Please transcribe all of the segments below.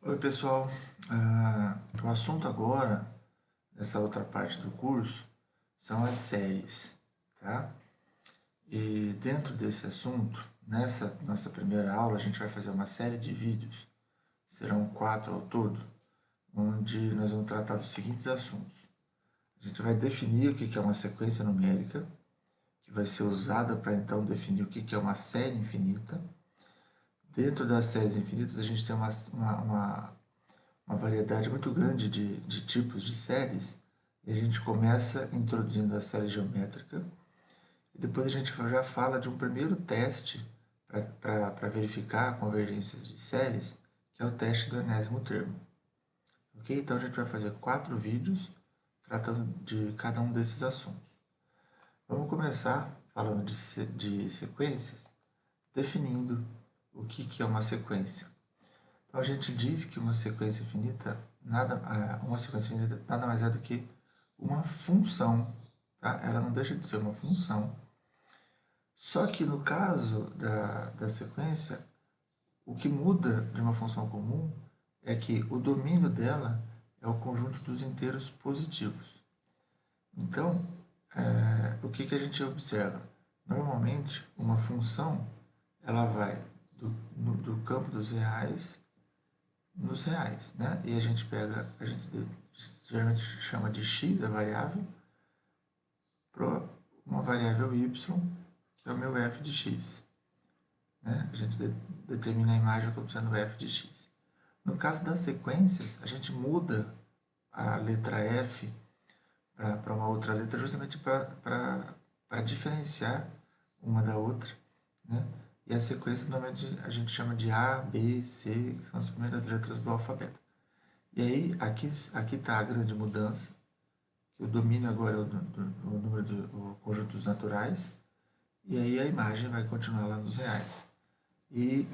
Oi pessoal, o assunto agora, nessa outra parte do curso, são as séries, tá? E dentro desse assunto, nessa nossa primeira aula, a gente vai fazer uma série de vídeos, serão 4 ao todo, onde nós vamos tratar dos seguintes assuntos. A gente vai definir o que é uma sequência numérica, que vai ser usada para então definir o que é uma série infinita. Dentro das séries infinitas, a gente tem uma variedade muito grande de tipos de séries, e a gente começa introduzindo a série geométrica, e depois a gente já fala de um primeiro teste para verificar a convergência de séries, que é o teste do enésimo termo. Ok? Então a gente vai fazer 4 vídeos tratando de cada um desses assuntos. Vamos começar falando de sequências, definindo o que é uma sequência. Então a gente diz que uma sequência infinita nada mais é do que uma função, tá? Ela não deixa de ser uma função. Só que no caso da sequência, o que muda de uma função comum é que o domínio dela é o conjunto dos inteiros positivos. Então, o que a gente observa? Normalmente, uma função ela vai do campo dos reais nos reais, né? E a gente geralmente chama de x, a variável, para uma variável y, que é o meu f de x. Né? A gente determina a imagem como sendo f de x. No caso das sequências, a gente muda a letra f para uma outra letra justamente para diferenciar uma da outra, né? E a sequência normalmente a gente chama de A, B, C, que são as primeiras letras do alfabeto. E aí, aqui está a grande mudança, que o domínio agora é o conjunto dos naturais, e aí a imagem vai continuar lá nos reais. E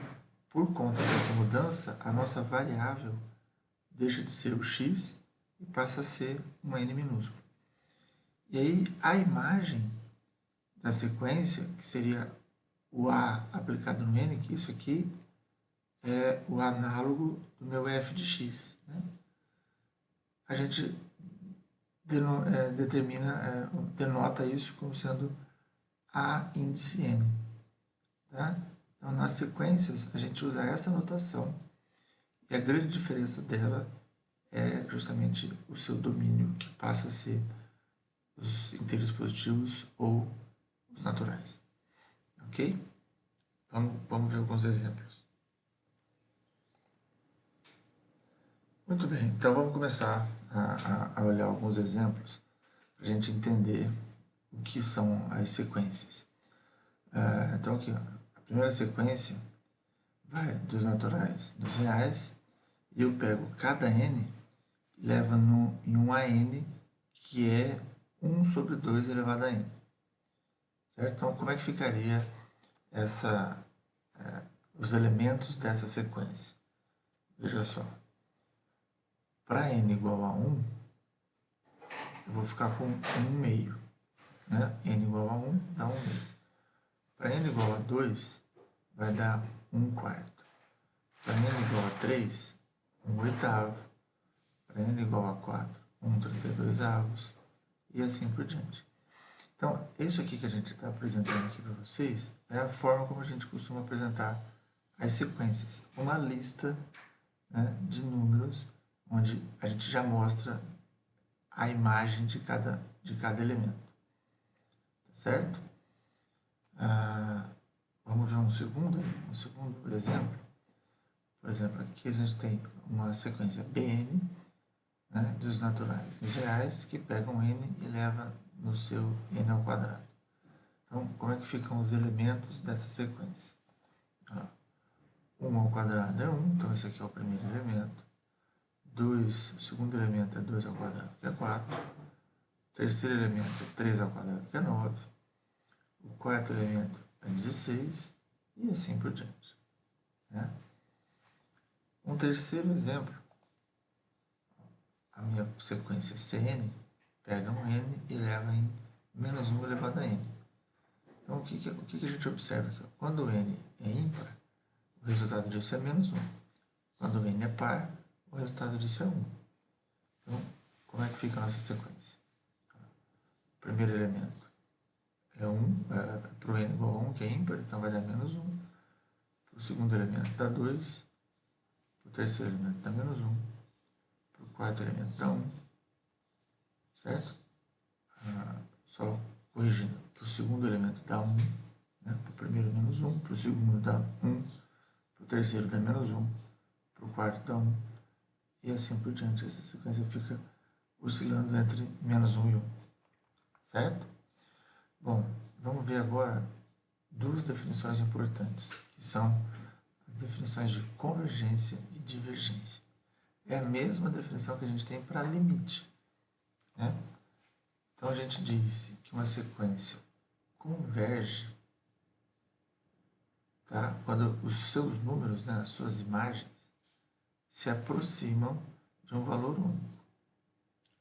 por conta dessa mudança, a nossa variável deixa de ser o x e passa a ser um n minúsculo. E aí a imagem da sequência, que seria o a aplicado no n, que isso aqui é o análogo do meu f de x, né? A gente denota isso como sendo a índice n. Tá? Então, nas sequências, a gente usa essa notação, e a grande diferença dela é justamente o seu domínio, que passa a ser os inteiros positivos ou os naturais. Ok? Vamos ver alguns exemplos. Muito bem, então vamos começar a olhar alguns exemplos para a gente entender o que são as sequências. Então aqui, a primeira sequência vai dos naturais nos reais, e eu pego cada n e levo em um AN, que é 1 sobre 2 elevado a n. Certo? Então, como é que ficaria os elementos dessa sequência? Veja só. Para n igual a 1, eu vou ficar com 1 meio. Né? N igual a 1 dá 1 meio. Para n igual a 2, vai dar 1 quarto. Para n igual a 3, 1 oitavo. Para n igual a 4, 1 32 avos. E assim por diante. Então, isso aqui que a gente está apresentando aqui para vocês é a forma como a gente costuma apresentar as sequências. Uma lista, né, de números, onde a gente já mostra a imagem de cada elemento. Tá certo? Vamos ver um segundo exemplo. Por exemplo, aqui a gente tem uma sequência Bn, né, dos naturais nos reais, que pegam n e leva no seu n ao quadrado. Então, como é que ficam os elementos dessa sequência? 1 ao quadrado é 1, então esse aqui é o primeiro elemento. 2, o segundo elemento é 2 ao quadrado, que é 4. O terceiro elemento é 3 ao quadrado, que é 9. O quarto elemento é 16, e assim por diante. Né? Um terceiro exemplo, a minha sequência Cn pega um n e leva em menos 1 elevado a n. Então, o que a gente observa aqui? Quando o n é ímpar, o resultado disso é menos 1. Quando o n é par, o resultado disso é 1. Então, como é que fica a nossa sequência? O primeiro elemento é 1, para o n igual a 1, que é ímpar, então vai dar menos 1. Para o segundo elemento dá 2. Para o terceiro elemento dá menos 1. Para o quarto elemento dá 1. Certo? Só corrigindo. Para o segundo elemento dá 1. Né? Para o primeiro menos 1. Para o segundo dá 1. Para o terceiro dá menos 1. Para o quarto dá 1. E assim por diante. Essa sequência fica oscilando entre menos 1 e 1. Certo? Bom, vamos ver agora duas definições importantes, que são as definições de convergência e divergência. É a mesma definição que a gente tem para limite. Né? Então, a gente diz que uma sequência converge, tá? Quando os seus números, né, as suas imagens, se aproximam de um valor único,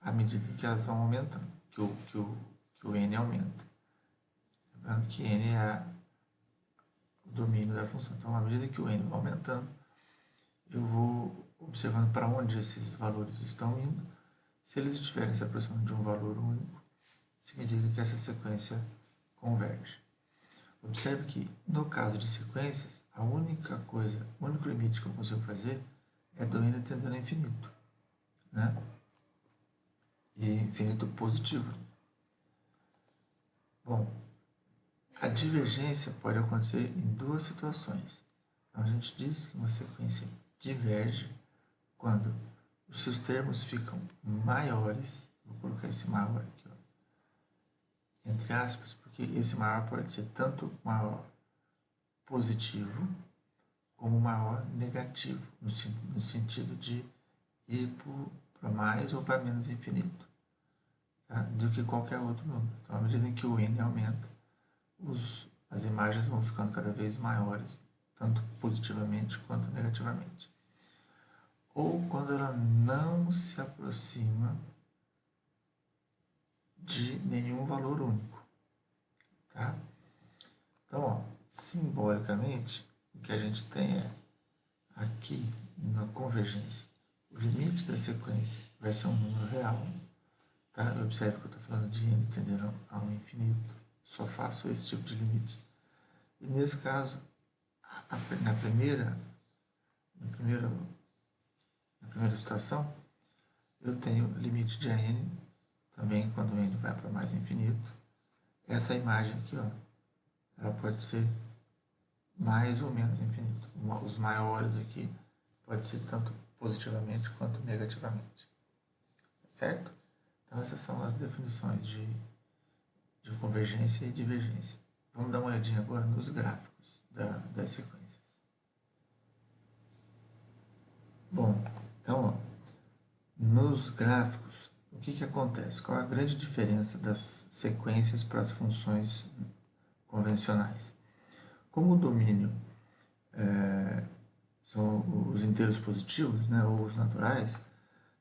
à medida que elas vão aumentando, que o n aumenta. Lembrando que n é o domínio da função. Então, à medida que o n vai aumentando, eu vou observando para onde esses valores estão indo. Se eles estiverem se aproximando de um valor único, significa que essa sequência converge. Observe que, no caso de sequências, a única coisa, o único limite que eu consigo fazer é do n tendendo a infinito. Né? E infinito positivo. Bom, a divergência pode acontecer em duas situações. Então, a gente diz que uma sequência diverge quando os seus termos ficam maiores. Vou colocar esse maior aqui, ó, entre aspas, porque esse maior pode ser tanto maior positivo como maior negativo, no sentido de ir para mais ou para menos infinito, tá? Do que qualquer outro número. Então, à medida em que o n aumenta, as imagens vão ficando cada vez maiores, tanto positivamente quanto negativamente. Ou quando ela não se aproxima de nenhum valor único. Tá? Então, ó, simbolicamente, o que a gente tem é, aqui na convergência, o limite da sequência vai ser um número real. Tá? Observe que eu estou falando de n tendendo ao infinito. Só faço esse tipo de limite. E nesse caso, na primeira situação, eu tenho limite de n, também quando n vai para mais infinito. Essa imagem aqui, ó, ela pode ser mais ou menos infinito. Os maiores aqui pode ser tanto positivamente quanto negativamente. Certo? Então, essas são as definições de convergência e divergência. Vamos dar uma olhadinha agora nos gráficos das sequências. Bom, então, ó, nos gráficos, o que acontece? Qual a grande diferença das sequências para as funções convencionais? Como o domínio são os inteiros positivos, né, ou os naturais,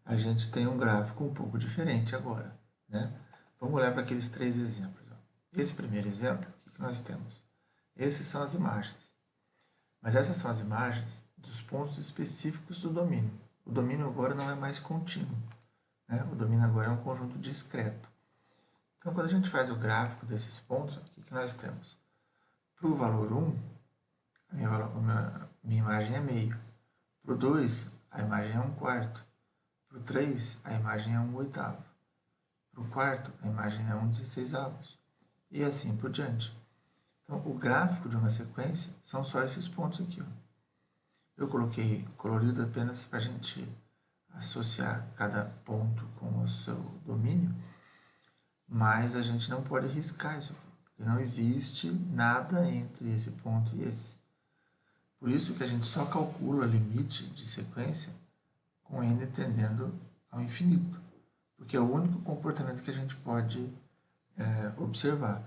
a gente tem um gráfico um pouco diferente agora. Né? Vamos olhar para aqueles três exemplos. Ó. Esse primeiro exemplo, o que nós temos? Essas são as imagens. Mas essas são as imagens dos pontos específicos do domínio. O domínio agora não é mais contínuo. Né? O domínio agora é um conjunto discreto. Então, quando a gente faz o gráfico desses pontos, o que nós temos? Para o valor 1, minha imagem é meio. Para o 2, a imagem é 1/4. Para o 3, a imagem é 1/8. Para o quarto, a imagem é 1/16. E assim por diante. Então, o gráfico de uma sequência são só esses pontos aqui. Ó. Eu coloquei colorido apenas para a gente associar cada ponto com o seu domínio, mas a gente não pode riscar isso aqui, porque não existe nada entre esse ponto e esse. Por isso que a gente só calcula limite de sequência com n tendendo ao infinito, porque é o único comportamento que a gente pode observar.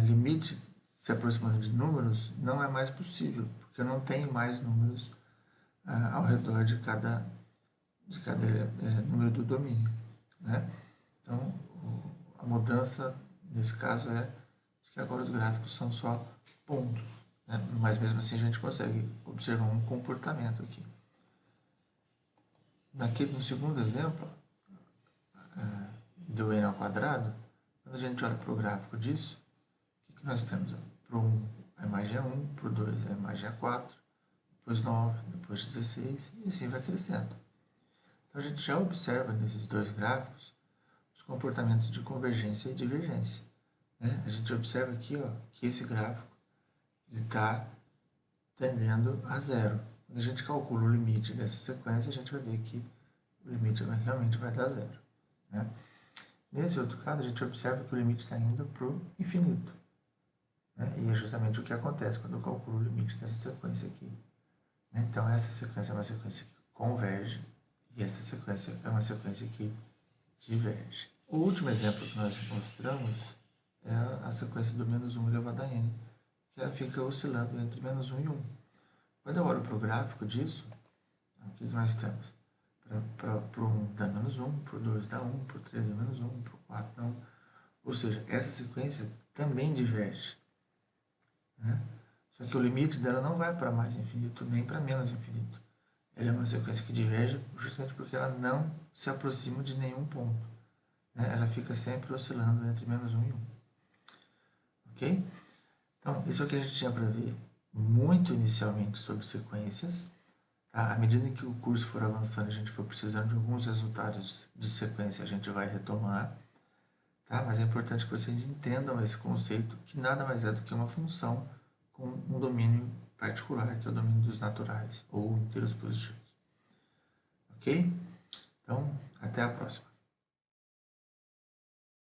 Limite se aproximando de números não é mais possível, porque eu não tenho mais números ao redor de cada número do domínio. Né? Então, a mudança nesse caso é que agora os gráficos são só pontos. Né? Mas mesmo assim a gente consegue observar um comportamento aqui. no segundo exemplo, do n ao quadrado, quando a gente olha para o gráfico disso, o que nós temos? Para o 1, a imagem é 1, para o 2, a imagem é 4, depois 9, depois 16, e assim vai crescendo. Então, a gente já observa nesses dois gráficos os comportamentos de convergência e divergência. Né? A gente observa aqui que esse gráfico está tendendo a zero. Quando a gente calcula o limite dessa sequência, a gente vai ver que o limite realmente vai dar zero. Né? Nesse outro caso, a gente observa que o limite está indo para o infinito. Né? E é justamente o que acontece quando eu calculo o limite dessa sequência aqui. Então, essa sequência é uma sequência que converge e essa sequência é uma sequência que diverge. O último exemplo que nós mostramos é a sequência do menos 1 elevado a n, que ela fica oscilando entre menos 1 e 1. Quando eu olho para o gráfico disso, o que nós temos? Para o 1 dá menos 1, para o 2 dá 1, para o 3 dá menos 1, para o 4 dá 1. Ou seja, essa sequência também diverge. Né? Só que o limite dela não vai para mais infinito nem para menos infinito. Ela é uma sequência que diverge justamente porque ela não se aproxima de nenhum ponto. Né? Ela fica sempre oscilando entre menos 1 e 1. Ok? Então, isso é o que a gente tinha para ver muito inicialmente sobre sequências. Tá? À medida que o curso for avançando, a gente for precisando de alguns resultados de sequência, a gente vai retomar. Tá? Mas é importante que vocês entendam esse conceito, que nada mais é do que uma função com um domínio particular, que é o domínio dos naturais, ou inteiros positivos. Ok? Então, até a próxima.